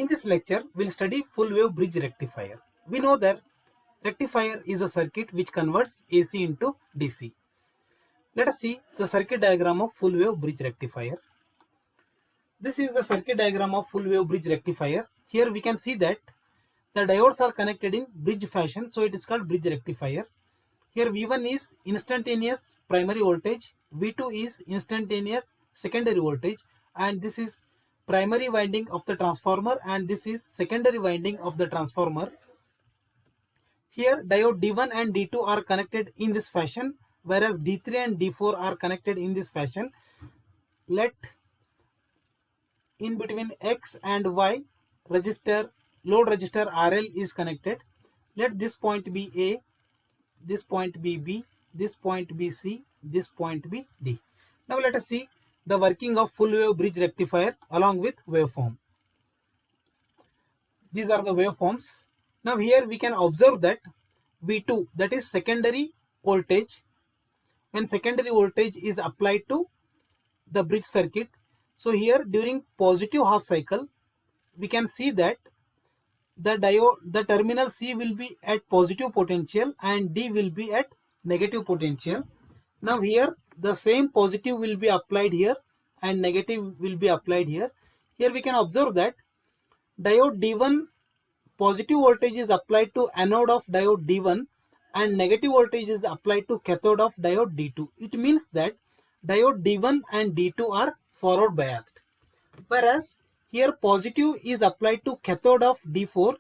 In this lecture, we'll study full wave bridge rectifier. We know that rectifier is a circuit which converts AC into DC. Let us see the circuit diagram of full wave bridge rectifier. This is the circuit diagram of full wave bridge rectifier. Here we can see that the diodes are connected in bridge fashion, so it is called bridge rectifier. Here V1 is instantaneous primary voltage, V2 is instantaneous secondary voltage, and this is primary winding of the transformer and this is secondary winding of the transformer. Here diode D1 and D2 are connected in this fashion, whereas D3 and D4 are connected in this fashion. Let in between X and Y register, load register RL is connected. Let this point be A, this point be B, this point be C, this point be D. Now let us see the working of full wave bridge rectifier along with waveform. These are the waveforms. Now here we can observe that V2, that is secondary voltage, when secondary voltage is applied to the bridge circuit. So here during positive half cycle, we can see that the terminal C will be at positive potential and D will be at negative potential. Now here the same positive will be applied here and negative will be applied here. Here we can observe that diode D1 positive voltage is applied to anode of diode D1 and negative voltage is applied to cathode of diode D2. It means that diode D1 and D2 are forward biased. Whereas here positive is applied to cathode of D4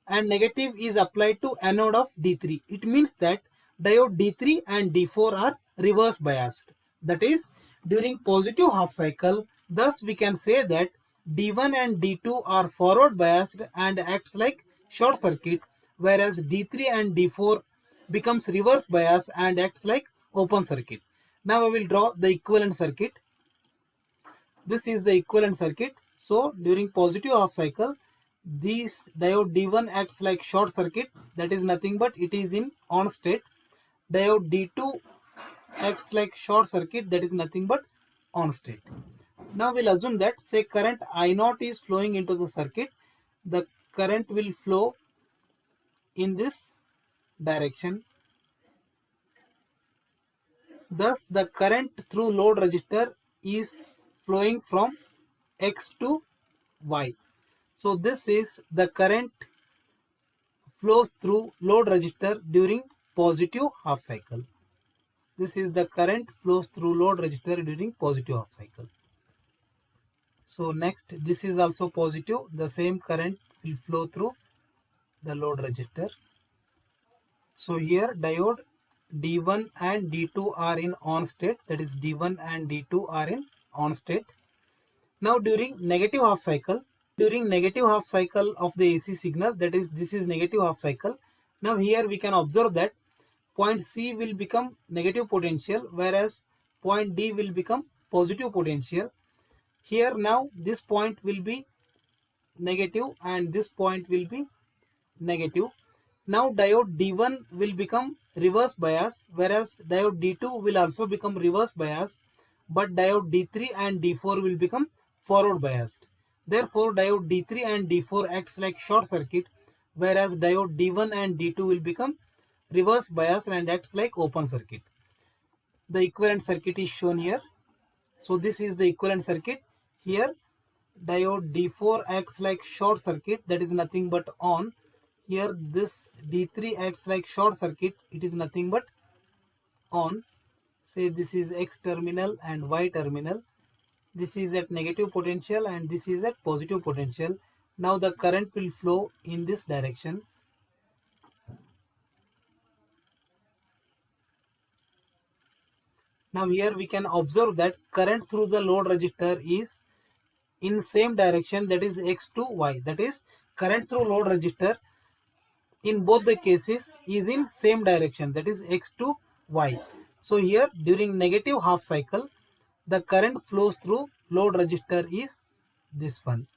and negative is applied to anode of D3. It means that diode D3 and D4 are reverse biased. That is, during positive half cycle, thus we can say that D1 and D2 are forward biased and acts like short circuit, whereas D3 and D4 becomes reverse biased and acts like open circuit. Now I will draw the equivalent circuit. This is the equivalent circuit. So during positive half cycle, this diode D1 acts like short circuit, that is nothing but it is in on state. Diode D2 acts like short circuit, that is nothing but on state. Now we'll assume that say current I0 is flowing into the circuit. The current will flow in this direction. Thus the current through load resistor is flowing from X to Y. So this is the current flows through load resistor during positive half cycle. This is the current flows through load resistor during positive half cycle. So next, this is also positive. The same current will flow through the load resistor. So here diode D1 and D2 are in on state. That is D1 and D2 are in on state. Now during negative half cycle, of the AC signal, that is this is negative half cycle. Now here we can observe that point C will become negative potential, whereas point D will become positive potential. Here now this point will be negative and this point will be negative. Now diode D1 will become reverse bias, whereas diode D2 will also become reverse bias, but diode D3 and D4 will become forward biased. Therefore diode D3 and D4 acts like short circuit, whereas diode D1 and D2 will become reverse bias and acts like open circuit. The equivalent circuit is shown here. So this is the equivalent circuit. Here diode D4 acts like short circuit, that is nothing but on. Here this D3 acts like short circuit, it is nothing but on. Say this is X terminal and Y terminal. This is at negative potential and this is at positive potential. Now the current will flow in this direction. Now here we can observe that current through the load resistor is in same direction, that is X to Y. That is current through load resistor in both the cases is in same direction, that is X to Y. So here during negative half cycle, the current flows through load resistor is this one.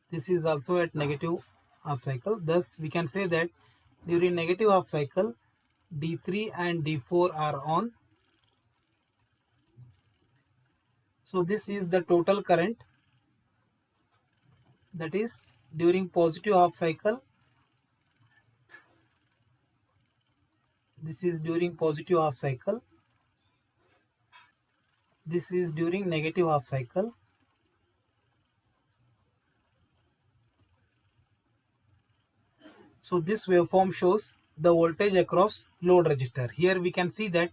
This is also at negative half cycle. Thus we can say that during negative half cycle, D3 and D4 are on. So this is the total current that is during positive half cycle. This is during positive half cycle. This is during negative half cycle. So this waveform shows the voltage across load register. Here we can see that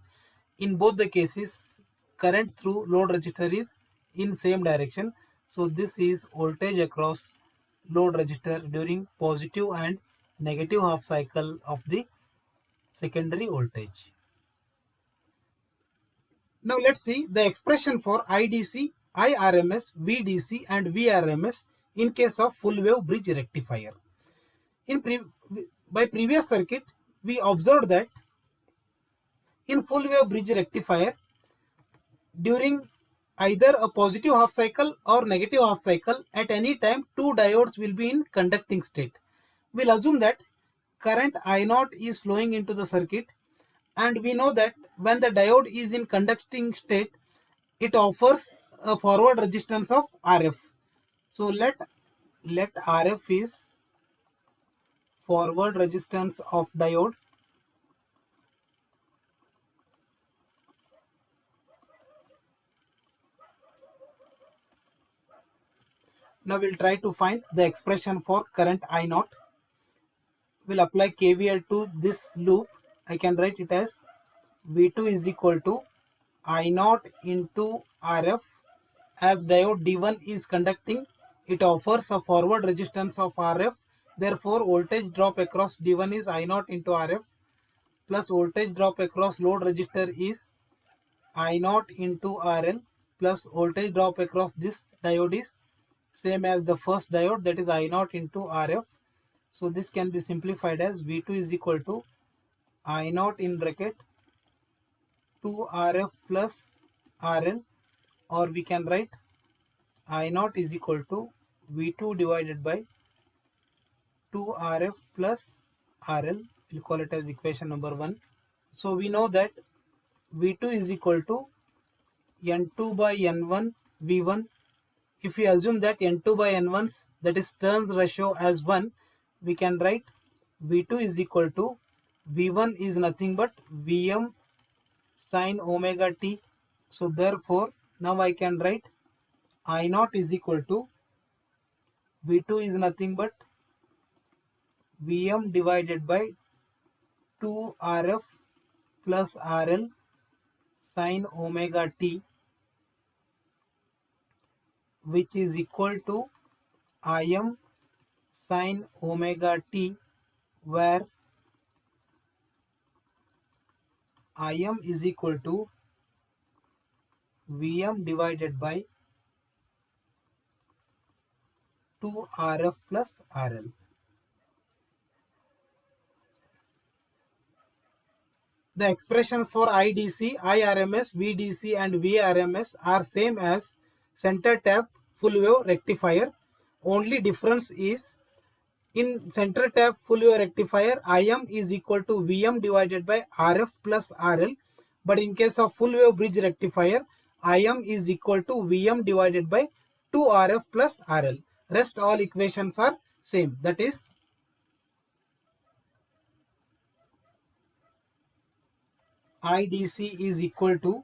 in both the cases current through load register is in same direction. So this is voltage across load register during positive and negative half cycle of the secondary voltage. Now let's see the expression for IDC, IRMS, VDC and VRMS in case of full wave bridge rectifier. By previous circuit, we observed that in full wave bridge rectifier, during either a positive half cycle or negative half cycle, at any time two diodes will be in conducting state. We'll assume that current I0 is flowing into the circuit, and we know that when the diode is in conducting state, it offers a forward resistance of RF. So let RF is forward resistance of diode. Now we'll try to find the expression for current I0. We'll apply KVL to this loop. I can write it as V2 is equal to I0 into RF. As diode D1 is conducting, it offers a forward resistance of RF. Therefore, voltage drop across D1 is I0 into RF plus voltage drop across load register is I0 into RL plus voltage drop across this diode is same as the first diode, that is I0 into RF. So this can be simplified as V2 is equal to I0 in bracket 2 RF plus RL, or we can write I0 is equal to V2 divided by 2 RF plus RL. We'll call it as equation number 1. So we know that V2 is equal to N2 by N1 V1. If we assume that N2 by N1, that is turns ratio as 1, we can write V2 is equal to V1 is nothing but Vm sin omega t. So therefore now I can write I0 is equal to V2 is nothing but Vm divided by 2 RF plus RL sin omega t, which is equal to Im sin omega t, where Im is equal to Vm divided by 2 RF plus RL. The expressions for IDC, IRMS, VDC and VRMS are same as center tap full wave rectifier. Only difference is in center tap full wave rectifier, Im is equal to Vm divided by RF plus RL. But in case of full wave bridge rectifier, Im is equal to Vm divided by 2 RF plus RL. Rest all equations are same. That is IDC is equal to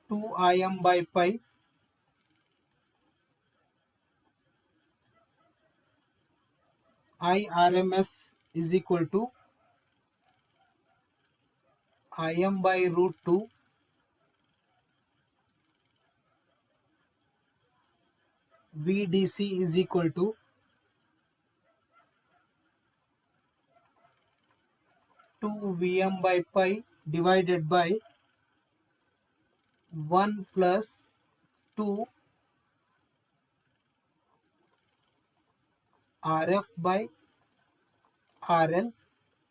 two Im by pi IRMS is equal to Im by root 2 VDC is equal to 2 Vm by pi divided by 1 plus 2 RF by RL.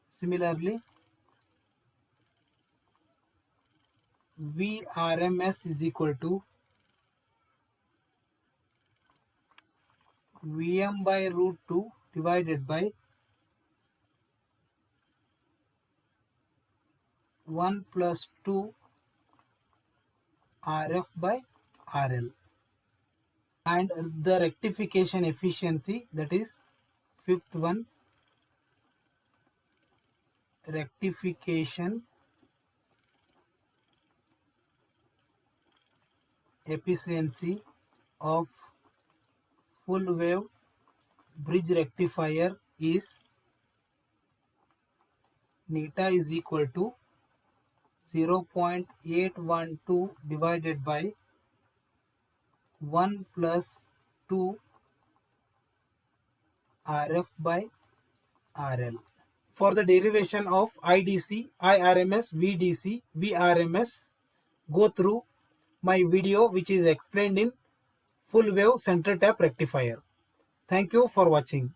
Similarly, VRMS is equal to Vm by root 2 divided by 1 plus 2 RF by RL, and the rectification efficiency, that is fifth one, rectification efficiency of full wave bridge rectifier is neta is equal to 0.812 divided by 1 plus 2 RF by RL. For the derivation of IDC, IRMS, VDC, VRMS, go through my video which is explained in full wave center tap rectifier. Thank you for watching.